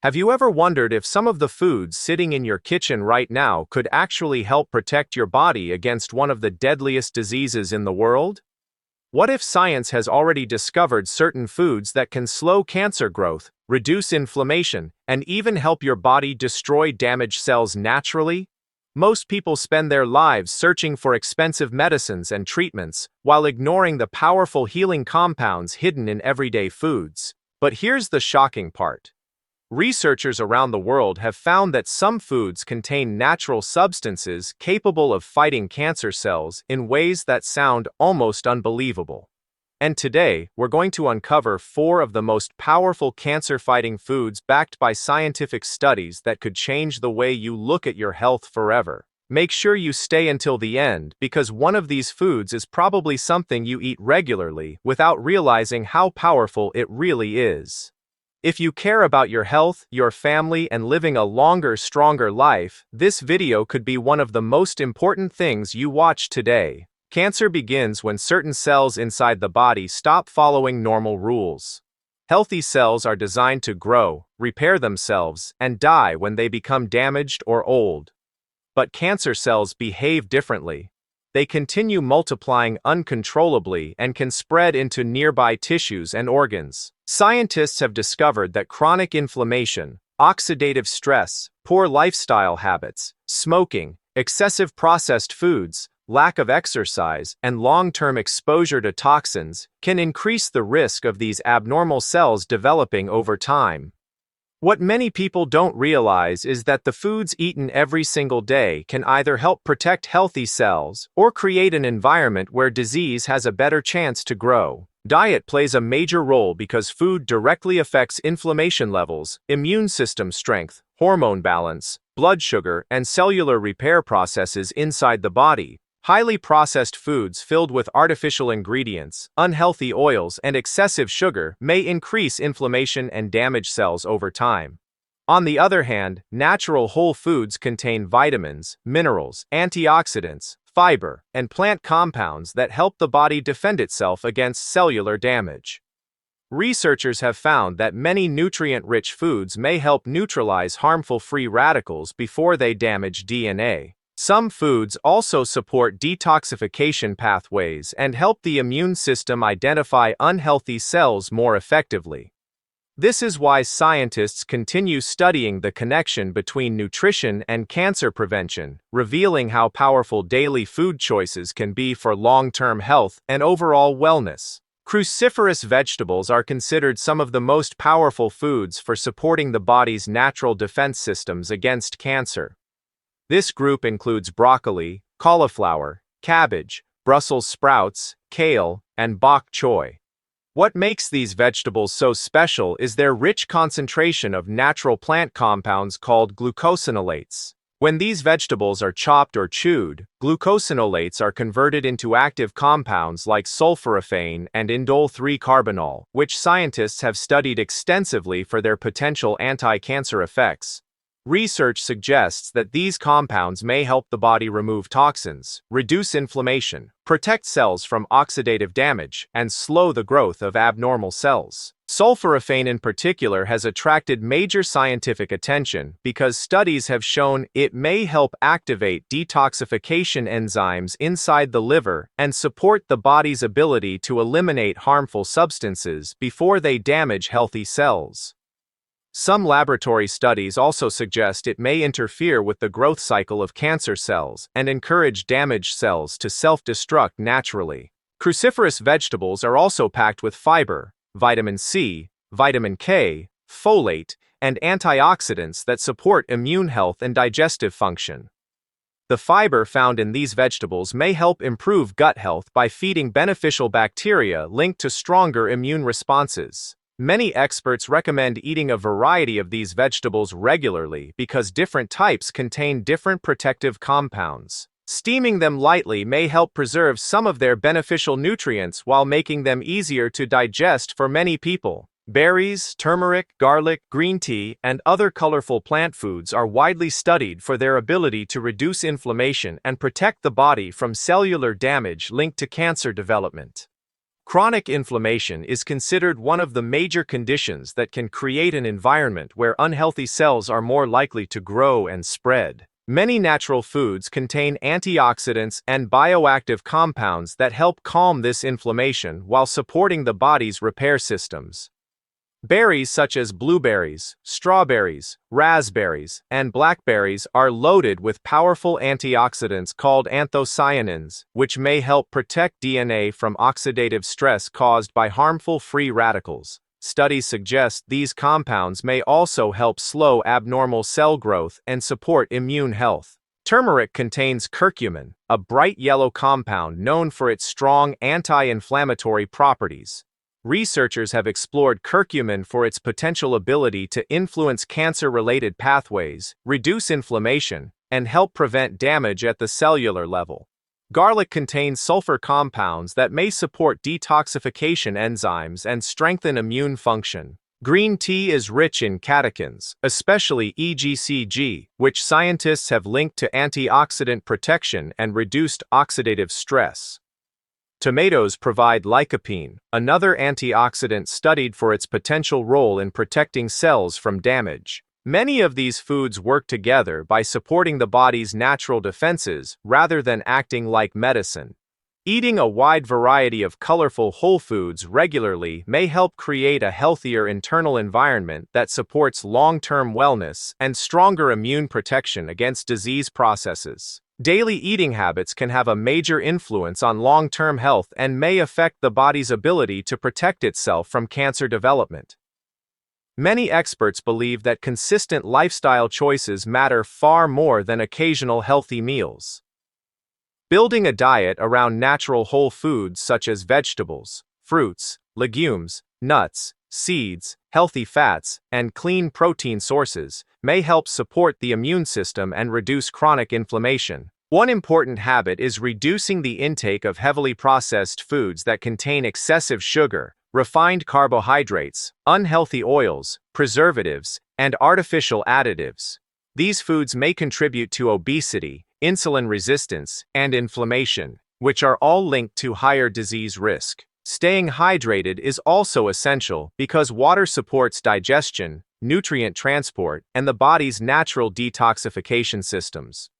Have you ever wondered if some of the foods sitting in your kitchen right now could actually help protect your body against one of the deadliest diseases in the world? What if science has already discovered certain foods that can slow cancer growth, reduce inflammation, and even help your body destroy damaged cells naturally? Most people spend their lives searching for expensive medicines and treatments, while ignoring the powerful healing compounds hidden in everyday foods. But here's the shocking part. Researchers around the world have found that some foods contain natural substances capable of fighting cancer cells in ways that sound almost unbelievable. And today, we're going to uncover 4 of the most powerful cancer-fighting foods backed by scientific studies that could change the way you look at your health forever. Make sure you stay until the end, because one of these foods is probably something you eat regularly without realizing how powerful it really is. If you care about your health, your family, and living a longer, stronger life, this video could be one of the most important things you watch today. Cancer begins when certain cells inside the body stop following normal rules. Healthy cells are designed to grow, repair themselves, and die when they become damaged or old. But cancer cells behave differently. They continue multiplying uncontrollably and can spread into nearby tissues and organs. Scientists have discovered that chronic inflammation, oxidative stress, poor lifestyle habits, smoking, excessive processed foods, lack of exercise, and long-term exposure to toxins can increase the risk of these abnormal cells developing over time. What many people don't realize is that the foods eaten every single day can either help protect healthy cells or create an environment where disease has a better chance to grow. Diet plays a major role because food directly affects inflammation levels, immune system strength, hormone balance, blood sugar, and cellular repair processes inside the body. Highly processed foods filled with artificial ingredients, unhealthy oils, and excessive sugar may increase inflammation and damage cells over time. On the other hand, natural whole foods contain vitamins, minerals, antioxidants, fiber, and plant compounds that help the body defend itself against cellular damage. Researchers have found that many nutrient-rich foods may help neutralize harmful free radicals before they damage DNA. Some foods also support detoxification pathways and help the immune system identify unhealthy cells more effectively. This is why scientists continue studying the connection between nutrition and cancer prevention, revealing how powerful daily food choices can be for long-term health and overall wellness. Cruciferous vegetables are considered some of the most powerful foods for supporting the body's natural defense systems against cancer. This group includes broccoli, cauliflower, cabbage, Brussels sprouts, kale, and bok choy. What makes these vegetables so special is their rich concentration of natural plant compounds called glucosinolates. When these vegetables are chopped or chewed, glucosinolates are converted into active compounds like sulforaphane and indole-3-carbinol, which scientists have studied extensively for their potential anti-cancer effects. Research suggests that these compounds may help the body remove toxins, reduce inflammation, protect cells from oxidative damage, and slow the growth of abnormal cells. Sulforaphane in particular has attracted major scientific attention because studies have shown it may help activate detoxification enzymes inside the liver and support the body's ability to eliminate harmful substances before they damage healthy cells. Some laboratory studies also suggest it may interfere with the growth cycle of cancer cells and encourage damaged cells to self-destruct naturally. Cruciferous vegetables are also packed with fiber, vitamin C, vitamin K, folate, and antioxidants that support immune health and digestive function. The fiber found in these vegetables may help improve gut health by feeding beneficial bacteria linked to stronger immune responses. Many experts recommend eating a variety of these vegetables regularly because different types contain different protective compounds. Steaming them lightly may help preserve some of their beneficial nutrients while making them easier to digest for many people. Berries, turmeric, garlic, green tea, and other colorful plant foods are widely studied for their ability to reduce inflammation and protect the body from cellular damage linked to cancer development. Chronic inflammation is considered one of the major conditions that can create an environment where unhealthy cells are more likely to grow and spread. Many natural foods contain antioxidants and bioactive compounds that help calm this inflammation while supporting the body's repair systems. Berries such as blueberries, strawberries, raspberries, and blackberries are loaded with powerful antioxidants called anthocyanins, which may help protect DNA from oxidative stress caused by harmful free radicals. Studies suggest these compounds may also help slow abnormal cell growth and support immune health. Turmeric contains curcumin, a bright yellow compound known for its strong anti-inflammatory properties. Researchers have explored curcumin for its potential ability to influence cancer-related pathways, reduce inflammation, and help prevent damage at the cellular level. Garlic contains sulfur compounds that may support detoxification enzymes and strengthen immune function. Green tea is rich in catechins, especially EGCG, which scientists have linked to antioxidant protection and reduced oxidative stress. Tomatoes provide lycopene, another antioxidant studied for its potential role in protecting cells from damage. Many of these foods work together by supporting the body's natural defenses rather than acting like medicine. Eating a wide variety of colorful whole foods regularly may help create a healthier internal environment that supports long-term wellness and stronger immune protection against disease processes. Daily eating habits can have a major influence on long-term health and may affect the body's ability to protect itself from cancer development. Many experts believe that consistent lifestyle choices matter far more than occasional healthy meals. Building a diet around natural whole foods such as vegetables, fruits, legumes, nuts, seeds, healthy fats, and clean protein sources may help support the immune system and reduce chronic inflammation. One important habit is reducing the intake of heavily processed foods that contain excessive sugar, refined carbohydrates, unhealthy oils, preservatives, and artificial additives. These foods may contribute to obesity, insulin resistance, and inflammation, which are all linked to higher disease risk. Staying hydrated is also essential because water supports digestion, nutrient transport, and the body's natural detoxification systems.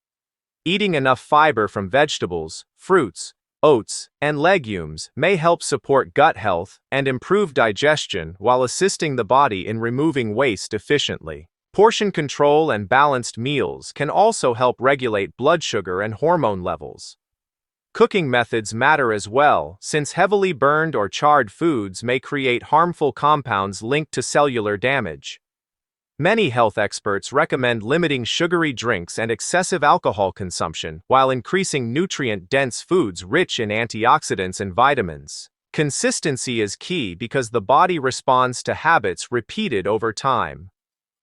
Eating enough fiber from vegetables, fruits, oats, and legumes may help support gut health and improve digestion while assisting the body in removing waste efficiently. Portion control and balanced meals can also help regulate blood sugar and hormone levels. Cooking methods matter as well, since heavily burned or charred foods may create harmful compounds linked to cellular damage. Many health experts recommend limiting sugary drinks and excessive alcohol consumption while increasing nutrient-dense foods rich in antioxidants and vitamins. Consistency is key because the body responds to habits repeated over time.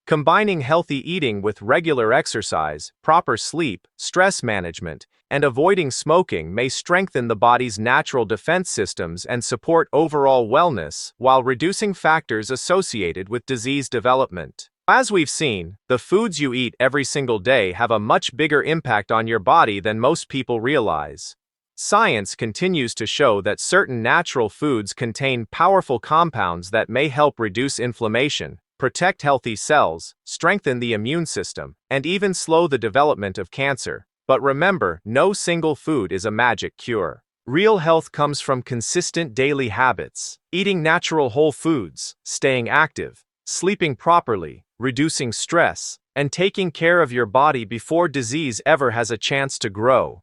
Combining healthy eating with regular exercise, proper sleep, stress management, and avoiding smoking may strengthen the body's natural defense systems and support overall wellness while reducing factors associated with disease development. As we've seen, the foods you eat every single day have a much bigger impact on your body than most people realize. Science continues to show that certain natural foods contain powerful compounds that may help reduce inflammation, protect healthy cells, strengthen the immune system, and even slow the development of cancer. But remember, no single food is a magic cure. Real health comes from consistent daily habits, eating natural whole foods, staying active, sleeping properly, reducing stress, and taking care of your body before disease ever has a chance to grow.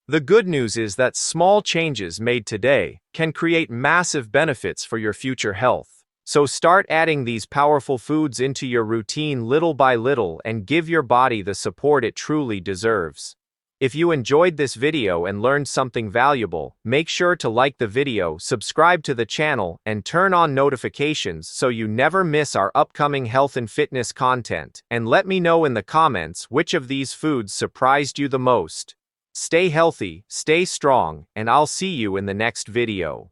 The good news is that small changes made today can create massive benefits for your future health. So start adding these powerful foods into your routine little by little and give your body the support it truly deserves. If you enjoyed this video and learned something valuable, make sure to like the video, subscribe to the channel, and turn on notifications so you never miss our upcoming health and fitness content. And let me know in the comments which of these foods surprised you the most. Stay healthy, stay strong, and I'll see you in the next video.